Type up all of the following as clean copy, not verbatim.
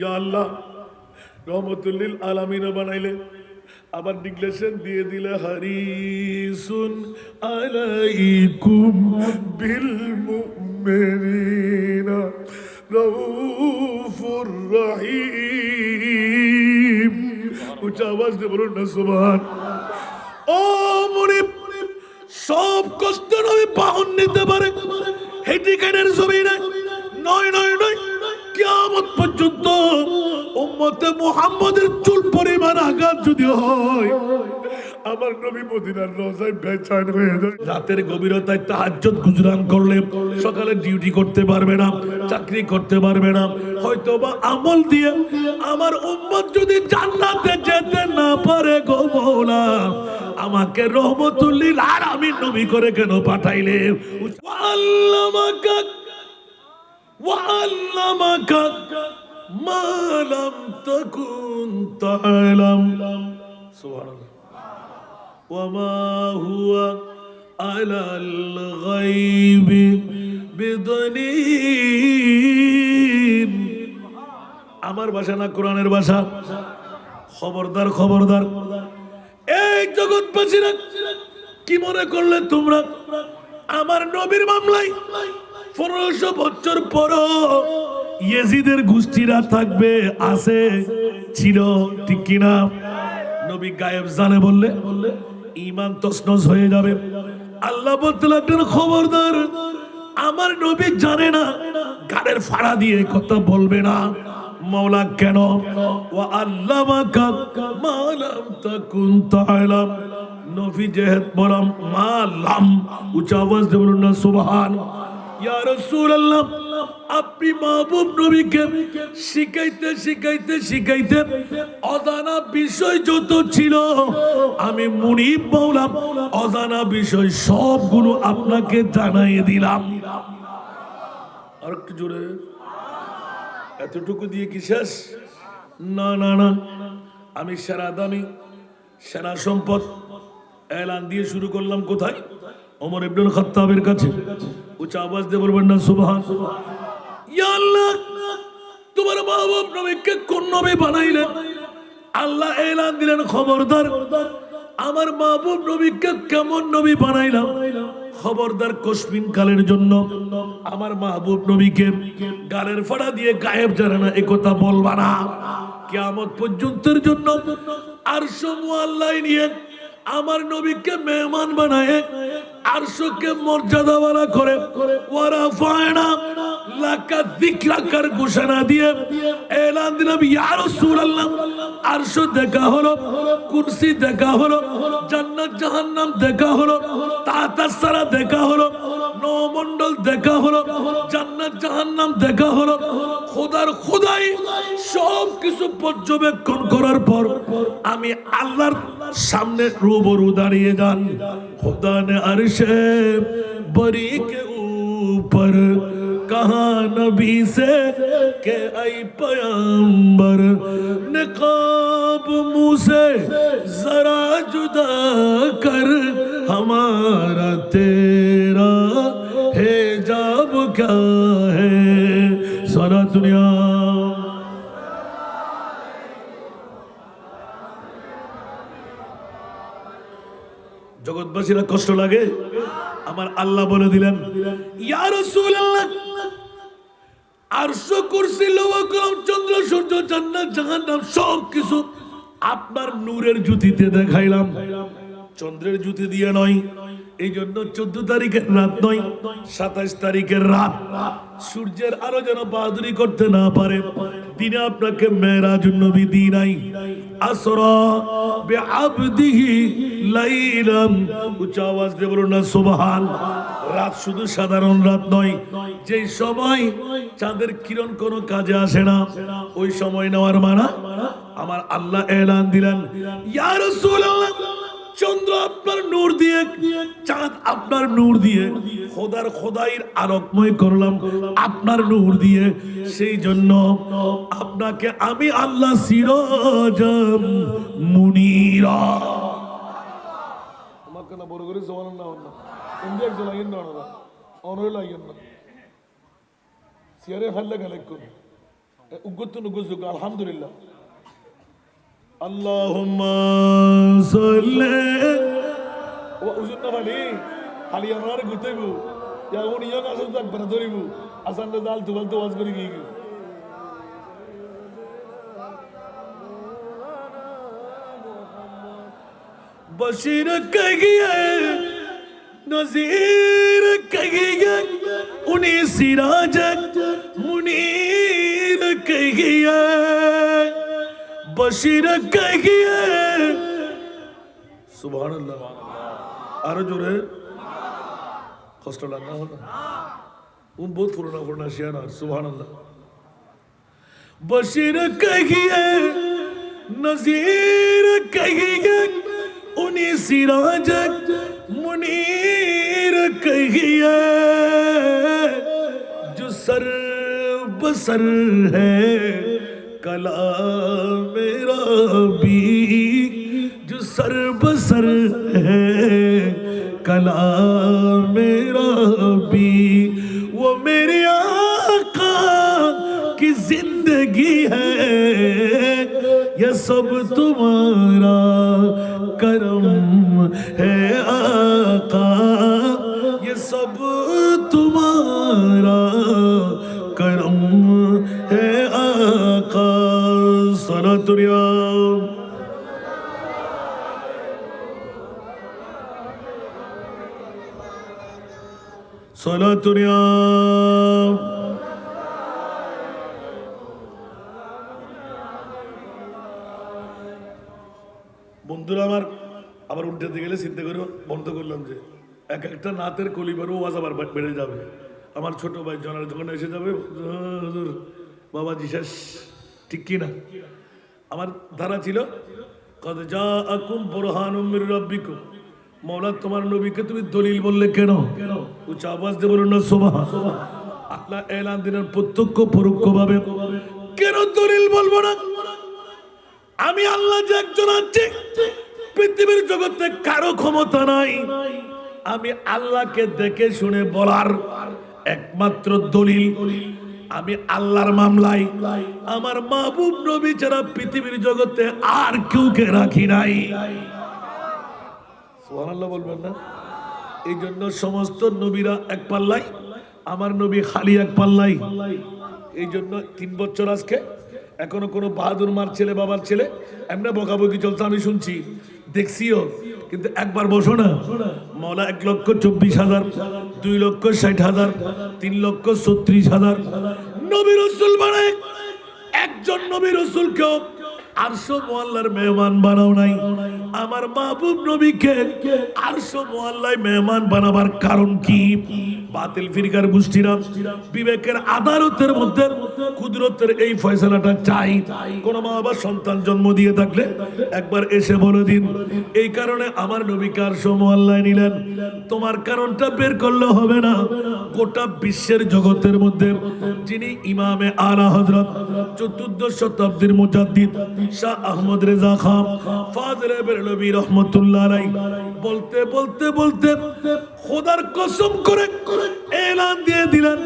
ইয়া আল্লাহ রহমতুল্লিল আলামিন বানাইলে আবার ডিক্লেরেশন দিয়ে দিলে হারিসুন আলাইকুম বিল মুমিনিনা রাউফুর রহিম। উচ্চ আওয়াজ দিয়ে বলুন না সুবহান। ও মুনিব, সব কষ্ট নবী পাহন নিতে পারে, হেডিকেটের ছবি নাই, নয় নয় নয়, কিয়ামত পর্যন্ত উম্মতে মুহাম্মাদের চুল পরিমাণ আঘাত যদি হয়, আমার নবী মদিনার রওজায় বেচैन হয়ে যায়। রাতের গভীরতায় তাহাজ্জুদ গুজরান করলে সকালে ডিউটি করতে পারবে না, চাকরি করতে পারবে না, হয়তোবা আমল দিয়ে আমার উম্মত যদি জান্নাতে যেতে না পারে গো মওলা, আমাকে রহমতুল লিল আলামিন নবী করে কেন পাঠাইলে? وعلمك ما لم تكن تعلم سبحان الله وما هو على الغيب بضنين। আমার ভাষা না কোরআনের ভাষা। খবরদার খবরদার, এই জগৎবাসীরা কি মনে করলে তোমরা আমার নবীর মামলায় 1500 বছর পর ইয়েজিদের গোষ্ঠীরা থাকবে, আছে, ছিল, ঠিক কিনা? নবী গায়েব জানে বললে ঈমান তছনছ হয়ে যাবে। আল্লাহ বলতে লাগলেন খবরদার, আমার নবী জানে না, গানের ফাড়া দিয়ে কথা বলবে না। মাওলা কেন? ওয়া আল্লামাকা মা লাম তাকুন তা'লাম, নবী যেহেত বললাম মা লাম, উচ্চ আওয়াজ দিয়ে বলুন না সুবহান। ইয়া রাসূলুল্লাহ, আপনি মাহবুব নবীকে শিখাইতে শিখাইতে শিখাইতে অজানা বিষয় যত ছিল, আমি মুনিব মাওলা অজানা বিষয় সবগুলো আপনাকে জানাইয়ে দিলাম। আর একটু জোরে, এতটুকু দিয়ে কি শেষ? না না না, আমি সেরা দামি সেরা সম্পদ এলান দিয়ে শুরু করলাম কোথায়? ওমর ইবনুল খাত্তাবের কাছে। উচ্চ আওয়াজ দিয়ে বলবেন না সুবহান। ইয়া আল্লাহ, তোমার মাহবুব নবীকে কোন নবী বানাইলেন? আল্লাহ এলান দিলেন খবরদার, আমার মাহবুব নবীকে কেমন নবী বানাইলাম? খবরদার, কসমিন কালের জন্য আমার মাহবুব নবীকে গালের ফাড়া দিয়ে গায়েব জানে না এ কথা বলবা না। কিয়ামত পর্যন্তের জন্য আরশ মুআল্লাই নিয়ে আমার নবীকে মেহমান বানায়, আরশকে মর্যাদাওয়ালা করে ওয়ারাফায়না লাকা যিকরাকার ঘোষণা দিয়ে এলান দিলাম ইয়া রাসূলুল্লাহ, আরশ দেখা হলো, কুরসি দেখা হলো, জান্নাত জাহান্নাম দেখা হলো, তাতাসারা দেখা হলো, নমণ্ডল দেখা হলো, জান্নাত জাহান্নাম দেখা হলো, খোদার খোদাই সব কিছু পর্যবেক্ষণ করার পর আমি আল্লাহর সামনে রুবরু দাঁড়িয়ে যান। खुदा ने अर्शे बरी के ऊपर कहा नबी से के आई पैगंबर, निकाब मुँह से जरा जुदा कर, हमारा तेरा हिजाब क्या है? सारा दुनिया জগৎবাসীরা কষ্ট লাগে। আমার আল্লাহ বলে দিলেন ইয়া রাসূলুল্লাহ, আরশ কুরসি লৌহ কলম চন্দ্র সূর্য জান্নাত জাহান্নাম সব কিছু আপনার নূরের জ্যোতিতে দেখাইলাম। চন্দ্রের জ্যোতি দিয়ে নয়, এই জন্য 14 তারিখের রাত নয়, 27 তারিখের রাত। সূর্যের আলো যেন বাহাদুরি করতে না পারে, দিনে আপনাকে মেরাজুন নবী দি নাই। আসরা বিআবদিহি লাইলাম, উচ্চ আওয়াজ দিয়ে বলুন না সুবহান। রাত শুধু সাধারণ রাত নয়, যেই সময় চাঁদের কিরণ কোনো কাজে আসে না, ওই সময় নেওয়ার মানা আমার আল্লাহ এলান দিলেন ইয়া রাসূলুল্লাহ, চন্দ্র আপনার নূর দিয়ে, চাঁদ আপনার নূর দিয়ে, খোদার খোদাইর আলোকময় করলাম আপনার নূর দিয়ে। সেই জন্য আপনাকে আমি আল্লাহ সিরাজাম মুনীরা। তোমাকে না বড় করে জবান না না ইন্ডিয়ার জলাইন না না অনরে লাইন না সিয়ারে হাল্লা গালে কোন উগ্গত নুগুজুক আলহামদুলিল্লাহ আল্লাহুম্মা সাল্লি ওয়া উজুন্না বালি খালি আমার গুতাইবো ইয়া উনি ইয়া আসল তাক বনা ধরিবো আসান দাল তুবাল তো ওয়াজ করি গিয়ে बशीर कहिए नजीर कहिए उन्हीं सिराज मुनीर कहिए बशीर कहिए सुभान अल्लाह आरो जोरे कष्ट लगना होना उन बहुत पुराना शियाना सुभान अल्लाह बशीर कहिए नजीर कहिए उन्हीं सिराज मुनीर कहिए जो सर बसर है कला मेरा भी जो सर बसर है कला मेरा भी वो मेरे आका की जिंदगी है ये सब तुम्हारा करम है आका ये सब तुम्हारा करम है आका सलातुरिया सलातुरिया বন্ধুরা আমার আবার উল্টাতে গেলে চিন্তা করে বন্ধ করলাম যে এক একটা নাতের কলিবারও ওয়াজ আবার বেড়ে যাবে আমার ছোট ভাই জনার যখন এসে যাবে হুজুর বাবা জিসাস ঠিক কি না আমার ধারা ছিল কদ জাআকুম বুরহানুম মির রাব্বিকুম মওলা তোমার নবীকে তুমি দলিল বললে কেন উচ্চ আওয়াজ দিয়ে বলুন না সুবহান আল্লাহ এলান দিলেন প্রত্যক্ষ পরোক্ষভাবে কেন দলিল বলবো না আমি আল্লাহ যে একজন আছি পৃথিবীর জগতে কারো ক্ষমতা নাই আমি আল্লাহকে দেখে শুনে বলার একমাত্র দলিল আমি আল্লাহর মামলায় আমার মাহবুব নবী ছাড়া পৃথিবীর জগতে আর কেউকে রাখি নাই সুবহানাল্লাহ বলবেন না এই জন্য সমস্ত নবীরা এক পাল্লাই আমার নবী খালি এক পাল্লাই এই জন্য 3 বছর আজকে এখনো কোনো বাহাদুর মার ছেলে বাবার ছেলে এমনি বকাবকি চলছে আমি শুনছি দেখছিও কিন্তু একবার বসো না মওলা 1,24,000 2,60,000 3,36,000 নবী রাসূল বানায় একজন নবী রাসূলকেও আরশ মুআল্লার মেহমান বানাও নাই আমার মাহবুব নবীকে আরশ মুআল্লায় মেহমান বানাবার কারণ কি বাতিল ফিরকার গোষ্ঠীরা বিবেকের আদালতের মধ্যে কুদরতের এই ফয়সালাটা চাই কোন মা বাবা সন্তান জন্ম দিয়ে থাকলে একবার এসে বলে দিন এই কারণে আমার নবীকে আরশ মুআল্লায় নিলেন তোমার কারণটা বের করলে হবে না গোটা বিশ্বের জগতের মধ্যে যিনি ইমামে আলা হযরত 14th শতাব্দীর মুজাদ্দিদ শাহ আহমদ রেজা খান ফাজলে বেরলভী রহমাতুল্লাহ আলাইহি বলতে বলতে বলতে খোদার কসম করে এলান দিয়ে দিলেন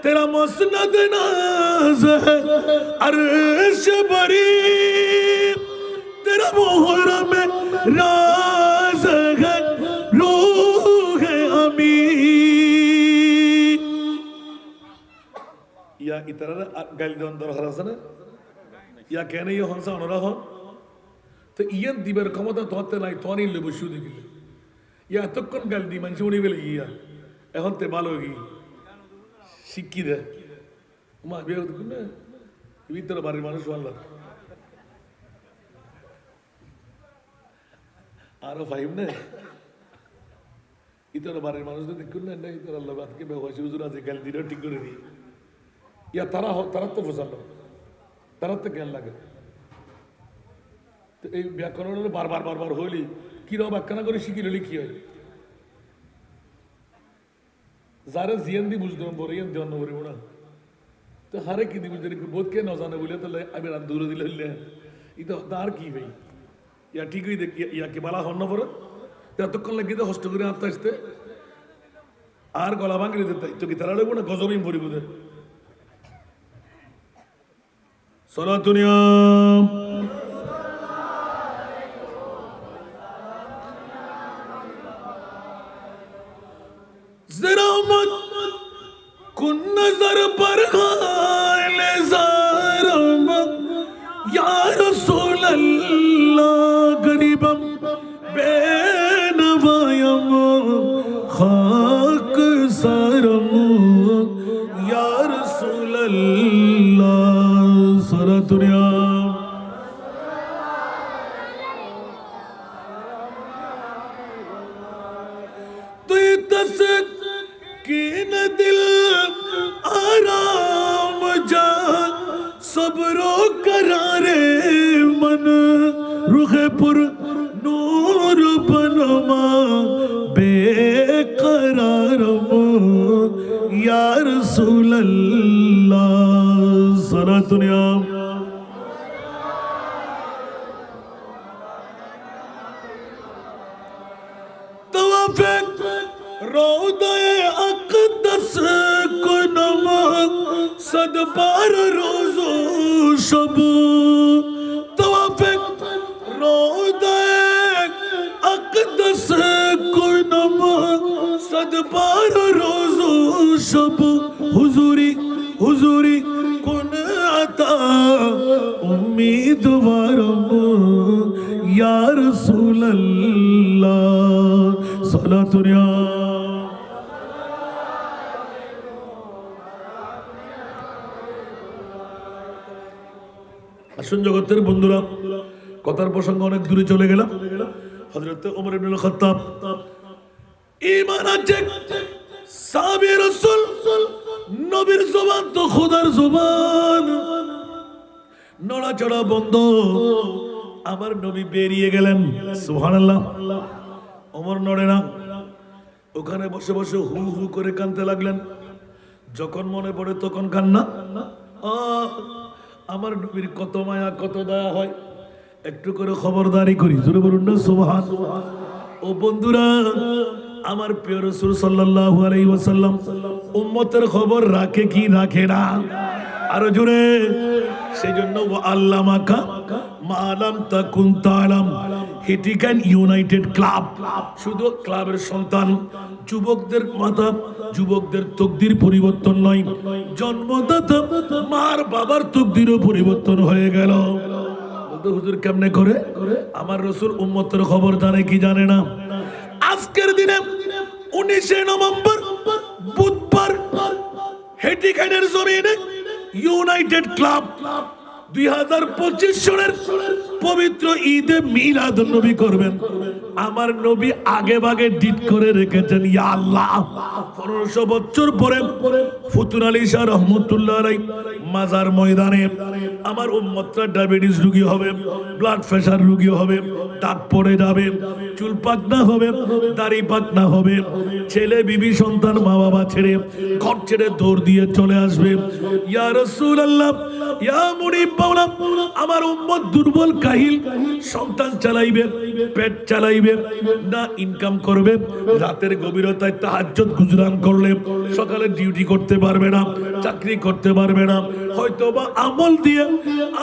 তেরা মসনদ নাজ है अर्श बरी तेरा मुहर्रम राज है रूह अमीन या इतरा गाइल दन দরকার আছে না ইয়া কেন ইয়া হনসা অনরা হন তো ইয়ান দিবের ক্ষমতা তোতে নাই তোনি লে বসু দিলে ইয়া এতক্ষণ গাল দি মানুষ উনি বলে ইয়া এখন তে ভালো গি শিক্ষি দে মা বিয়ে দেখুন না ভিতরে বাড়ির মানুষ আল্লাহ আরো ফাইভ না ইতর বাড়ির মানুষ দেখুন না ইতর আল্লাহ বাদকে বেহসি হুজুর আছে গাল দিলেও ঠিক করে দি ইয়া তারা তো ফসালো তারা তো জ্ঞান লাগে তো এই ব্যাকরণ বারবার বারবার হইলি কিরকম ব্যাখ্যানা করে শিখি হলি কি হয় যারা জিয়ান দি বুঝতাম বড় ইয়ান জন্ম করিব না তো হারে কি দি বুঝতে বোধ কে না জানে বলে তাহলে আমি রাত দূরে দিলে হইলে এটা তার কি ভাই ইয়া ঠিক হই দেখ ইয়াকে বালা হন না পরে এতক্ষণ লাগি তো হস্ত করে আনতে আসতে আর গলা ভাঙিয়ে দিতে তো কি তারা লাগবো না গজবিম পরিব সালাতুন ইয়া ज़रामत कुन नजर पर हाल ज़ारम या रसूल अल्लाह गरीबम बेनवायम खाक सारम या रसूल अल्लाह सलातुन या कीन दिल आराम जा सबरो करारे मन रुखे पुर नूर बनमा बेकरारम या रसूल अल्लाह सलातुन या तवाफ़े रोज़े अक़दस को नमक सदबार रोज़ो शब तवाफ़े रोज़े अक़दस को नमक सदबार रोज़ो शब हुज़ूरी हुज़ूरी कुन अता उम्मीदवारम या रसूल अल्लाह सलातुन या আসুন জগতের বন্ধুরা কথার প্রসঙ্গ অনেক দূরে চলে গেলাম হযরত ওমর ইবনে খাত্তাব ঈমান আছে সাহাবী রাসূল নবীর জবান তো খোদার জবান নড়াচড়া বন্ধ আমার নবী বেরিয়ে গেলেন সুবহানাল্লাহ ওমর নড়ে না ওখানে বসে বসে হু হু করে কাঁদতে লাগলেন যখন মনে পড়ে তখন কান্না আমার নবীর কত মায়া কত দয়া হয় একটু করে খবরদারি করি জোরে বলুন না সুবহানাল্লাহ ও বন্ধুরা আমার প্রিয় রাসূল সাল্লাল্লাহু আলাইহি ওয়াসাল্লাম উম্মতের খবর রাখে কি রাখে না আরো জোরে সেজন্য ওয়া আল্লামাকা মা লাম তাকুন তাআলাম হিটিকান ইউনাইটেড ক্লাব শুধু ক্লাবের সন্তান যুবকদের মাতা যুবকদের তকদির পরিবর্তন নয় জন্মদাতা মার বাবার তকদিরও পরিবর্তন হয়ে গেল হুজুর কেমনে করে আমার রাসূল উম্মতের খবর জানে কি জানে না আজকের দিনে 19 নভেম্বর বুধবার হেটিকানের জমিনে ইউনাইটেড ক্লাব 2025 সনের পবিত্র ঈদে মিলাদুন নবী করবেন আমার নবী আগে ভাগে ডিট করে রেখেছেন ইয়া আল্লাহ 1500 বছর পরে ফুতুন আলী শাহ রহমাতুল্লাহ আলাইহি মাজার ময়দানে আমার উম্মতরা ডায়াবেটিস রোগী হবে ব্লাড প্রেসার রোগী হবে দাঁত পড়ে যাবে চুল পাকনা হবে দাড়ি পাকনা হবে ছেলে বিবি সন্তান মা বাবা ছেড়ে ঘর ছেড়ে দৌড় দিয়ে চলে আসবে ইয়া রাসূলুল্লাহ ইয়া মুনিব মাওলা আমার উম্মত দুর্বল কাহিল সন্তান চালাইবে পেট চালাইবে না ইনকাম করবে রাতের গভীরতায় তাহাজ্জুদ গুজরান করলে সকালে ডিউটি করতে পারবে না চাকরি করতে পারবে না হয়তোবা আমল দিয়ে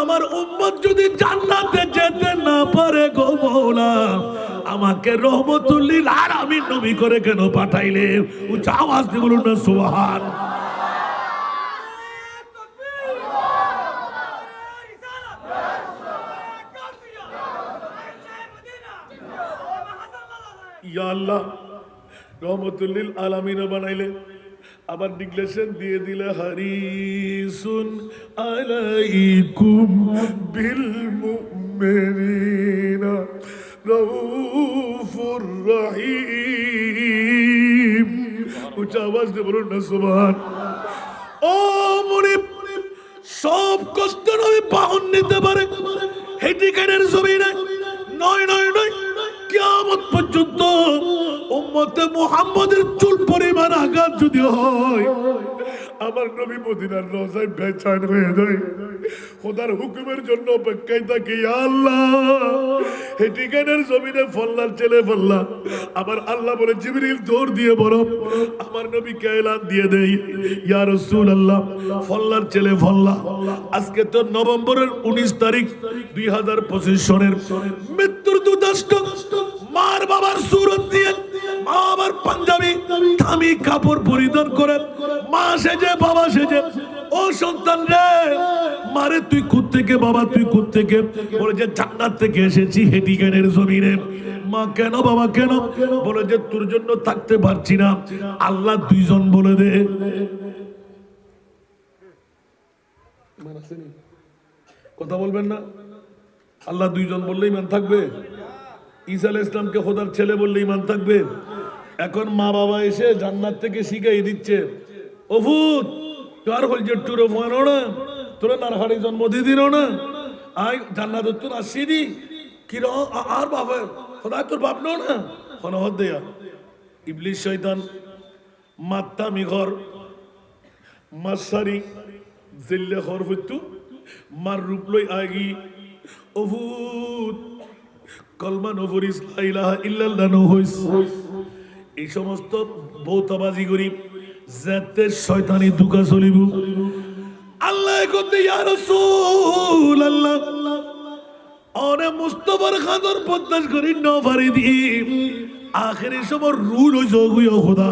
আমার উম্মত যদি জান্নাতে যেতে না পারে গো মাওলা আমাকে রহমতুল লিল আলামিন নবী করে কেন পাঠাইলে উচ্চ আওয়াজ দিয়ে বলুন না সুবহান ইয়া আল্লাহ রহমতুল লিল আলামিন বানাইলে আবার ডিক্লেরেশন দিয়ে দিলে হারিসুন আলাইকুম বিল মুমিনিনা রাউফুর রহিম উচ্চ আওয়াজ দিয়ে বলুন না সুবহান ও মুনিব সব কষ্ট নবী পাহন নিতে পারে হেটিকানের জমিনে নয় নয় নয় কিয়ামত পর্যন্ত উম্মতে মুহাম্মাদের চুল পরিমাণ আঘাত যদি হয় আমার নবী মদিনার রওজায় বেচैन হয়ে যায় খোদার হুকুমের জন্য অপেক্ষায় থাকে ইয়া আল্লাহ এই ঠিকানার জমিনে ফল্লার ছেলে ফল্লা আমার আল্লাহ বলে জিবরিল দৌড় দিয়ে বলো আমার নবীকে এলান দিয়ে দেই ইয়া রাসূলুল্লাহ ফল্লার ছেলে ফল্লা আজকে তো নভেম্বরের 19 তারিখ 2025 সনের মৃত্যুর দুদাষ্ট মার বাবার সুরত দিয়ে মা বাবার পাঞ্জাবি দামি কাপড় পরিধান করে মা সেজে বাবা সেজে ও সন্তান রে মারে তুই কোত্থেকে বাবা তুই কোত্থেকে বলে যে জান্নাত থেকে এসেছি হেডিগানের জমিনে মা কেন বাবা কেন বলে যে তোর জন্য থাকতে পারছি না আল্লাহ দুইজন বলে দে কথা বলবেন না আল্লাহ দুইজন বললে ইমান থাকবে ঈসা আলাইহিস সালামকে খোদার ছেলে বললে ইমান থাকবে এখন মা বাবা এসে জান্নাত থেকে শিখাই দিচ্ছে ও ভূত তোর হল যে টুরো মানো না তোর নারহাড়ি জন্ম দিয়ে দিল না আই জান্নাত তোর আসি দি কি আর বাবা খোদা তোর বাপ নো না হনহদ দেয়া ইবলিস শয়তান মাত্তা মিঘর মাসারি জিল্লে খর হইতু মার রূপ লই আগি ও ভূত কলমা নফরিস লা ইলাহা ইল্লাল্লাহ নহইস এই সমস্ত বৌতাবাজি করি জাতের শয়তানি দুকা চলিব আল্লাহ কইতে ইয়া রাসূলুল্লাহ ওরে মুস্তাফার খাদর প্রত্যাশ করি ন পারি দি আখেরি সময় রুল হই জগুই খোদা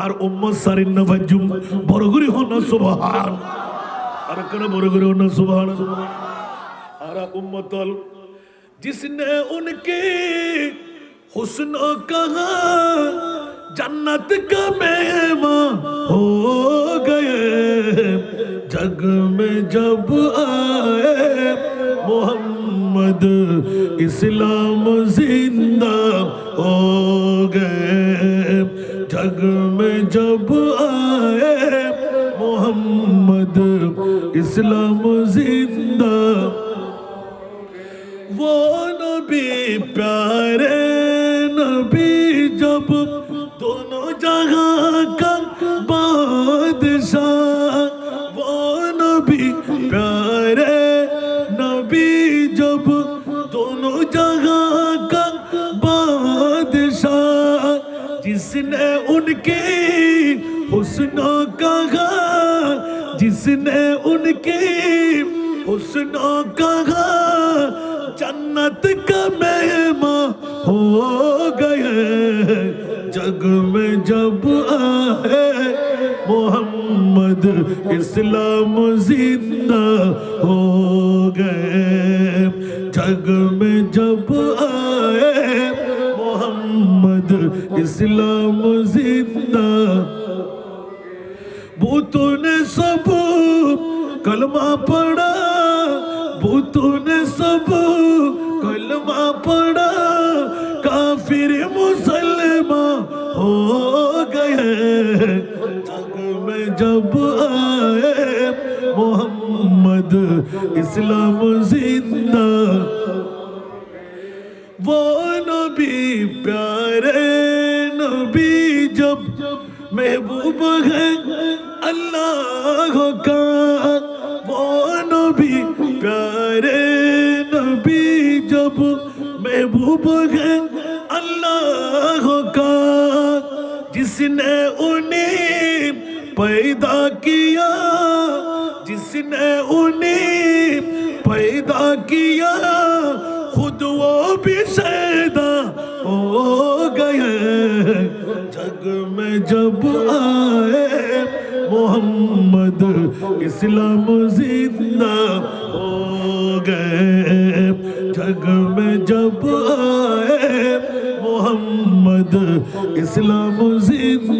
আর উম্মত সারিন না ফাজুম বড় করে হন সুবহান আর কোন বড় করে হন সুবহান আর উম্মতল जिसने उनके हुस्न कहा जन्नत का मेहमान हो गए जग में जब आए मोहम्मद इस्लाम जिंदा हो गए जग में जब आए मोहम्मद इस्लाम जिंदा वो नबी प्यारे नबी जब दोनों जहां का बादशाह वो नबी प्यारे नबी जब दोनों जहां का बादशाह जिसने उनके हुस्न कहा जिसने उनके हुस्न कहा जन्नत का मेहमान हो गए जग में जब आए मोहम्मद इस्लाम जिंदा हो गए जग में जब आए मोहम्मद इस्लाम जिंदा भूतों ने सब कलमा पढ़ा भूतों ने सब कलमा पढ़ा काफिर मुसलमान हो गए जग में जब आए मोहम्मद इस्लाम जिंदा वो नबी प्यारे नबी जब महबूब है अल्लाह का वो नबी प्यारे नबी जब महबूब है अल्लाह का जिसने उन्हें पैदा किया जिसने उन्हें पैदा किया खुद वो भी सैदा हो गए जग में जब आए मोहम्मद इस्लाम जिंदा हो गए जग में जब आए मोहम्मद इस्लाम जिंदा